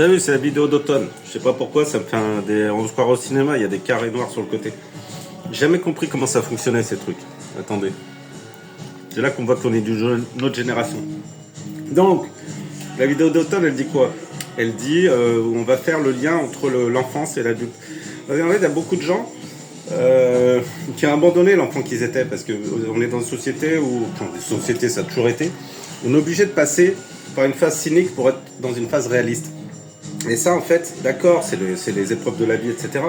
T'as vu, c'est la vidéo d'automne. Je sais pas pourquoi, ça me fait on se croirait au cinéma, il y a des carrés noirs sur le côté. J'ai jamais compris comment ça fonctionnait ces trucs. Attendez. C'est là qu'on voit qu'on est d'une autre génération. Donc, la vidéo d'automne, elle dit quoi? Elle dit on va faire le lien entre l'enfance et l'adulte. En fait, il y a beaucoup de gens qui ont abandonné l'enfant qu'ils étaient parce qu'on est dans une société où, enfin, une société ça a toujours été, on est obligé de passer par une phase cynique pour être dans une phase réaliste. Et ça, en fait, d'accord, c'est les épreuves de la vie, etc.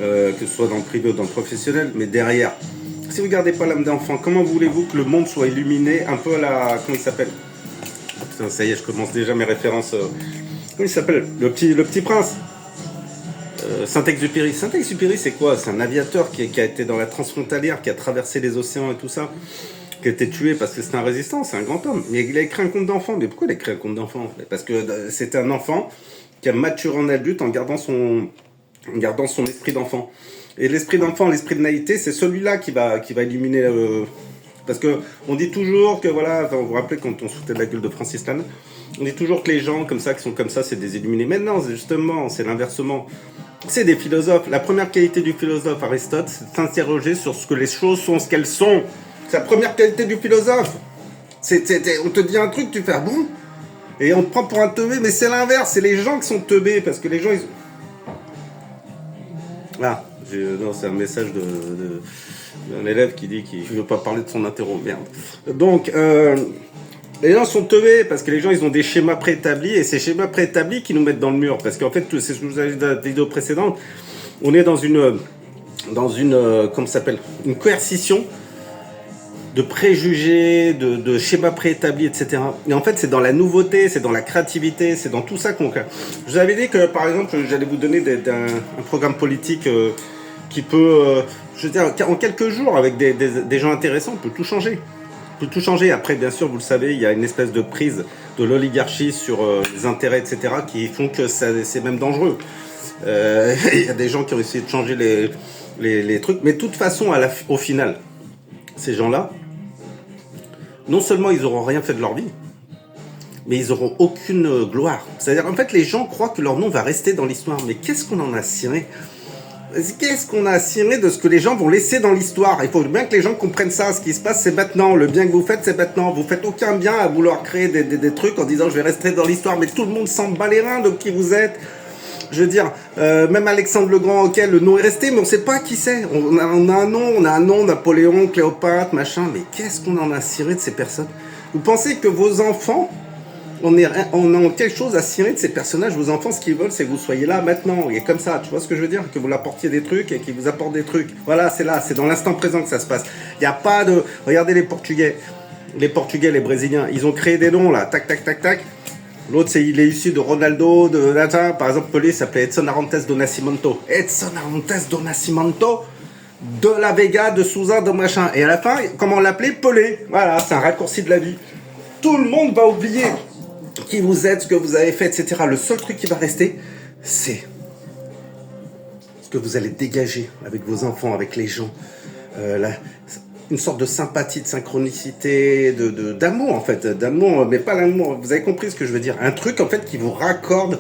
Que ce soit dans le privé ou dans le professionnel, mais derrière, si vous ne gardez pas l'âme d'enfant, comment voulez-vous que le monde soit illuminé un peu à la... Comment il s'appelle? Putain, ça y est, je commence déjà mes références. Comment il s'appelle? Le petit prince. Saint-Exupéry. Saint-Exupéry, c'est quoi? C'est un aviateur qui a été dans la transfrontalière, qui a traversé les océans et tout ça, qui a été tué parce que c'était un résistant, c'est un grand homme. Mais il a écrit un conte d'enfant. Mais pourquoi il a écrit un conte d'enfant? Parce que c'était un enfant qui a maturé en adulte en gardant son esprit d'enfant. Et l'esprit d'enfant, l'esprit de naïveté, c'est celui-là qui va illuminer... parce que on dit toujours que, voilà, vous vous rappelez quand on se foutait de la gueule de Francis Lalanne, on dit toujours que les gens comme ça, qui sont comme ça, c'est des illuminés. Mais non, justement, c'est l'inversement. C'est des philosophes. La première qualité du philosophe, Aristote, c'est de s'interroger sur ce que les choses sont, ce qu'elles sont. C'est la première qualité du philosophe. On te dit un truc, tu fais ah bon? Et on te prend pour un teubé, mais c'est l'inverse. C'est les gens qui sont teubés, parce que les gens, ils... Ah, non, c'est un message d'un élève qui dit qu'il ne veut pas parler de son interro, merde. Donc, les gens sont teubés parce que les gens, ils ont des schémas préétablis, et ces schémas préétablis qui nous mettent dans le mur. Parce qu'en fait, c'est ce que je vous avais dit dans la vidéo précédente, on est dans une comment ça s'appelle, une coercition de préjugés, de schémas préétablis, etc. Et en fait, c'est dans la nouveauté, c'est dans la créativité, c'est dans tout ça qu'on crée. Je vous avais dit que, par exemple, j'allais vous donner un programme politique qui peut, je veux dire, en quelques jours, avec des gens intéressants, on peut tout changer. On peut tout changer. Après, bien sûr, vous le savez, il y a une espèce de prise de l'oligarchie sur les intérêts, etc., qui font que c'est même dangereux. Il y a des gens qui ont essayé de changer les trucs. Mais de toute façon, au final, ces gens-là, non seulement ils n'auront rien fait de leur vie, mais ils n'auront aucune gloire. C'est-à-dire, en fait, les gens croient que leur nom va rester dans l'histoire. Mais qu'est-ce qu'on en a ciré? Qu'est-ce qu'on a ciré de ce que les gens vont laisser dans l'histoire? Il faut bien que les gens comprennent ça. Ce qui se passe, c'est maintenant. Le bien que vous faites, c'est maintenant. Vous faites aucun bien à vouloir créer des trucs en disant je vais rester dans l'histoire. Mais tout le monde s'en bat les reins de qui vous êtes. Je veux dire, même Alexandre le Grand, ok, le nom est resté, mais on ne sait pas qui c'est. On a un nom, Napoléon, Cléopâtre, machin, mais qu'est-ce qu'on en a ciré de ces personnes? Vous pensez que vos enfants, on a quelque chose à cirer de ces personnages? Vos enfants, ce qu'ils veulent, c'est que vous soyez là maintenant, et comme ça, tu vois ce que je veux dire? Que vous leur apportiez des trucs et qu'ils vous apportent des trucs. Voilà, c'est là, c'est dans l'instant présent que ça se passe. Il n'y a pas de... Regardez les Portugais, les Brésiliens, ils ont créé des noms, là, tac, tac, tac, tac. L'autre, il est issu de Ronaldo, par exemple, Pelé s'appelait Edson Arantes do Nascimento. Edson Arantes do Nascimento, de la Vega, de Souza, de machin. Et à la fin, comment on l'appelait? Pelé. Voilà, c'est un raccourci de la vie. Tout le monde va oublier qui vous êtes, ce que vous avez fait, etc. Le seul truc qui va rester, c'est ce que vous allez dégager avec vos enfants, avec les gens. Une sorte de sympathie, de synchronicité, d'amour en fait, d'amour, mais pas l'amour, vous avez compris ce que je veux dire, un truc en fait qui vous raccorde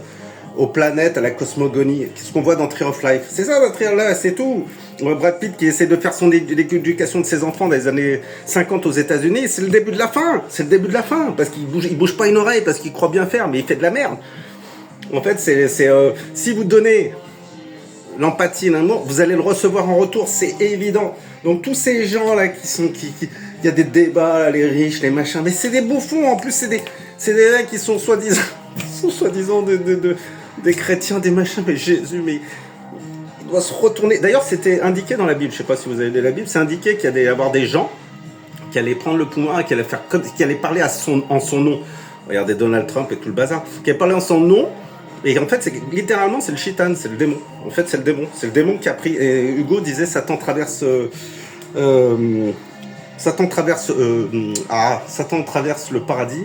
aux planètes, à la cosmogonie, ce qu'on voit dans Tree of Life, c'est ça dans Tree of Life, c'est tout. Brad Pitt qui essaie de faire son éducation de ses enfants dans les années 50 aux États-Unis, c'est le début de la fin, parce qu'il bouge pas une oreille, parce qu'il croit bien faire, mais il fait de la merde. En fait, si vous donnez l'empathie, l'amour, vous allez le recevoir en retour, c'est évident. Donc tous ces gens-là il y a des débats, là, les riches, les machins, mais c'est des bouffons, en plus c'est des mecs qui sont soi-disant des chrétiens, des machins, mais Jésus, mais il doit se retourner. D'ailleurs, c'était indiqué dans la Bible, je sais pas si vous avez lu la Bible, c'est indiqué qu'il allait y avoir des gens qui allaient prendre le pouvoir et qui allaient parler en son nom. Regardez Donald Trump et tout le bazar, qui allaient parler en son nom. Et en fait, littéralement, c'est le shitan, c'est le démon. En fait, c'est le démon qui a pris. Et Hugo disait, Satan traverse le paradis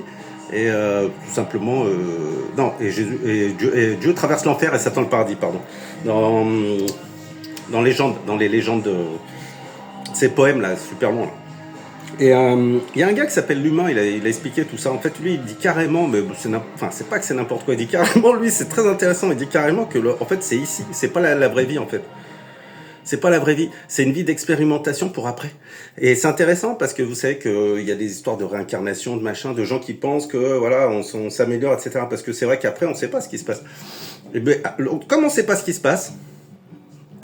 et tout simplement non. Et Dieu traverse l'enfer et Satan le paradis, pardon. Dans les légendes, ces poèmes là, super loin. Et il y a un gars qui s'appelle L'Humain, il a expliqué tout ça. En fait, lui, il dit carrément, mais c'est pas que c'est n'importe quoi, il dit carrément, lui, c'est très intéressant, il dit carrément que, en fait, c'est ici, c'est pas la vraie vie, en fait. C'est pas la vraie vie, c'est une vie d'expérimentation pour après. Et c'est intéressant parce que vous savez qu'il y a des histoires de réincarnation, de machin, de gens qui pensent que, voilà, on s'améliore, etc. Parce que c'est vrai qu'après, on sait pas ce qui se passe. Et ben, comme on sait pas ce qui se passe,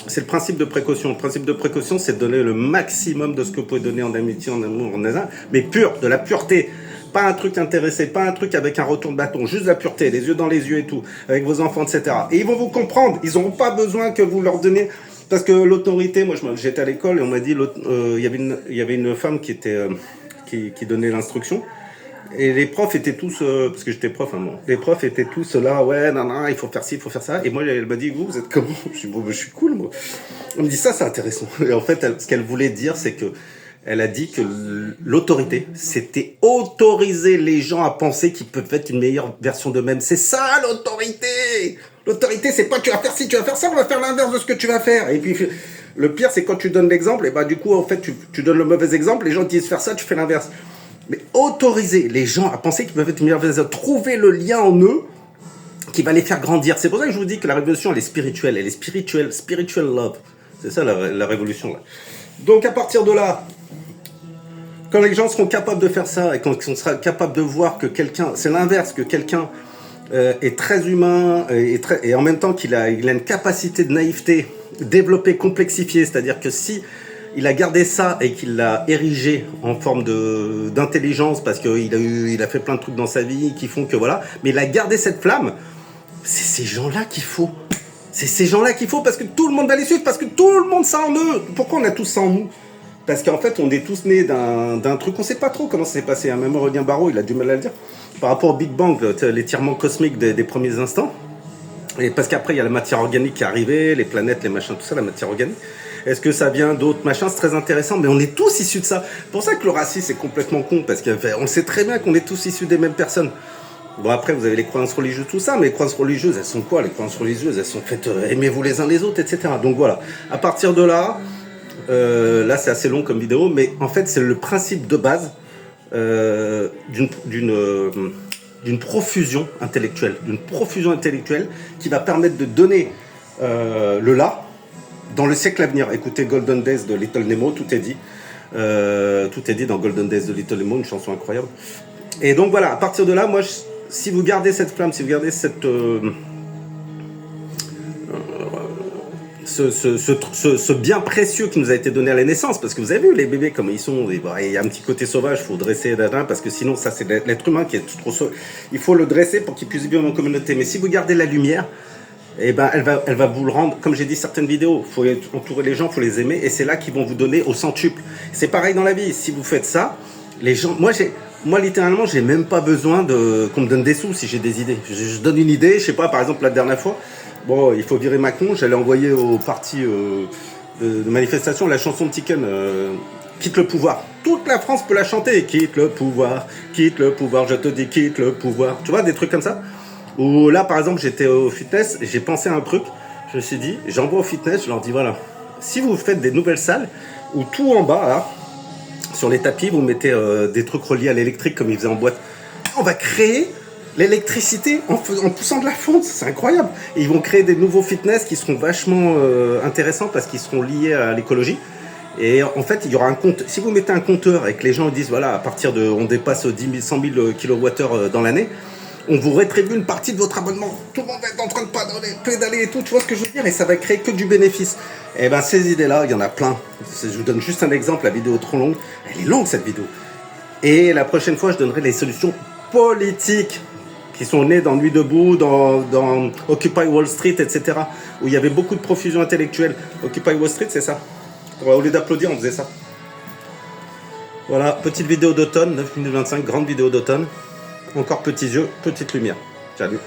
c'est le principe de précaution. Le principe de précaution, c'est de donner le maximum de ce que vous pouvez donner en amitié, en amour, en hasard, mais pur, de la pureté. Pas un truc intéressé, pas un truc avec un retour de bâton, juste la pureté, les yeux dans les yeux et tout, avec vos enfants, etc. Et ils vont vous comprendre, ils n'auront pas besoin que vous leur donnez... Parce que l'autorité, moi j'étais à l'école et on m'a dit, il y avait une femme qui était qui donnait l'instruction. Et les profs étaient tous, parce que j'étais prof, hein, bon, les profs étaient tous là, ouais, non, il faut faire ci, il faut faire ça. Et moi, elle m'a dit, vous êtes comment? Je suis bon, je suis cool, moi. On me dit, ça, c'est intéressant. Et en fait, ce qu'elle voulait dire, c'est que elle a dit que l'autorité, c'était autoriser les gens à penser qu'ils peuvent être une meilleure version d'eux-mêmes. C'est ça, l'autorité! L'autorité, c'est pas tu vas faire ci, tu vas faire ça, on va faire l'inverse de ce que tu vas faire. Et puis, le pire, c'est quand tu donnes l'exemple, et bah, du coup, en fait, tu donnes le mauvais exemple, les gens te disent faire ça, tu fais l'inverse. Mais autoriser les gens à penser qu'ils peuvent être une meilleure version, trouver le lien en eux qui va les faire grandir. C'est pour ça que je vous dis que la révolution, elle est spirituelle. Elle est spirituelle, spiritual love. C'est ça, la révolution, là. Donc, à partir de là, quand les gens seront capables de faire ça et quand on sera capable de voir que quelqu'un, c'est l'inverse, que quelqu'un est très humain et en même temps qu'il a une capacité de naïveté développée, complexifiée, c'est-à-dire que si il a gardé ça et qu'il l'a érigé en forme d'intelligence parce qu'il a fait plein de trucs dans sa vie qui font que voilà, mais il a gardé cette flamme, c'est ces gens-là qu'il faut. C'est ces gens-là qu'il faut parce que tout le monde va les suivre, parce que tout le monde ça en eux. Pourquoi on a tous ça en nous? Parce qu'en fait, on est tous nés d'un truc, on sait pas trop comment ça s'est passé. Même Aurélien Barraud, il a du mal à le dire. Par rapport au Big Bang, l'étirement cosmique des premiers instants. Et parce qu'après, il y a la matière organique qui est arrivée, les planètes, les machins, tout ça, la matière organique. Est-ce que ça vient d'autres machins? C'est très intéressant, mais on est tous issus de ça. C'est pour ça que le racisme est complètement con, parce qu'on sait très bien qu'on est tous issus des mêmes personnes. Bon, après, vous avez les croyances religieuses, tout ça, mais les croyances religieuses, elles sont quoi? Les croyances religieuses, elles sont faites, aimez-vous les uns les autres, etc. Donc voilà. À partir de là, là c'est assez long comme vidéo, mais en fait c'est le principe de base d'une profusion intellectuelle, qui va permettre de donner le là dans le siècle à venir. Écoutez Golden Days de Little Nemo, tout est dit dans Golden Days de Little Nemo, une chanson incroyable. Et donc voilà, à partir de là, moi, si vous gardez cette flamme, si vous gardez cette ce bien précieux qui nous a été donné à la naissance, parce que vous avez vu les bébés comme ils sont, il y a un petit côté sauvage, il faut dresser, parce que sinon ça c'est l'être humain qui est trop sauvage, il faut le dresser pour qu'il puisse vivre en communauté. Mais si vous gardez la lumière, eh ben elle va vous le rendre, comme j'ai dit certaines vidéos, il faut entourer les gens, il faut les aimer, et c'est là qu'ils vont vous donner au centuple. C'est pareil dans la vie, si vous faites ça, les gens, moi littéralement j'ai même pas besoin qu'on me donne des sous si j'ai des idées. Je donne une idée, je sais pas, par exemple la dernière fois, bon, il faut virer Macron, j'allais envoyer au parti de manifestation la chanson de Tiken, Quitte le pouvoir. Toute la France peut la chanter, quitte le pouvoir, je te dis quitte le pouvoir. Tu vois, des trucs comme ça. Ou là, par exemple, j'étais au fitness, j'ai pensé à un truc, je me suis dit, j'envoie au fitness, je leur dis, voilà, si vous faites des nouvelles salles, où tout en bas, là, sur les tapis, vous mettez des trucs reliés à l'électrique comme ils faisaient en boîte, on va créer l'électricité en poussant de la fonte, c'est incroyable. Et ils vont créer des nouveaux fitness qui seront vachement intéressants parce qu'ils seront liés à l'écologie. Et en fait, il y aura un compte. Si vous mettez un compteur et que les gens disent, voilà, à partir de, on dépasse 10 000, 100 000 kWh dans l'année, on vous rétribue une partie de votre abonnement. Tout le monde va être en train de pédaler et tout, tu vois ce que je veux dire? Et ça va créer que du bénéfice. Et ben ces idées-là, il y en a plein. Je vous donne juste un exemple, la vidéo est trop longue. Elle est longue cette vidéo. Et la prochaine fois, je donnerai les solutions politiques qui sont nées dans Nuit debout, dans Occupy Wall Street, etc. Où il y avait beaucoup de profusion intellectuelle. Occupy Wall Street, c'est ça. Au lieu d'applaudir, on faisait ça. Voilà, petite vidéo d'automne, 9 minutes 25, grande vidéo d'automne. Encore petits yeux, petite lumière. Salut.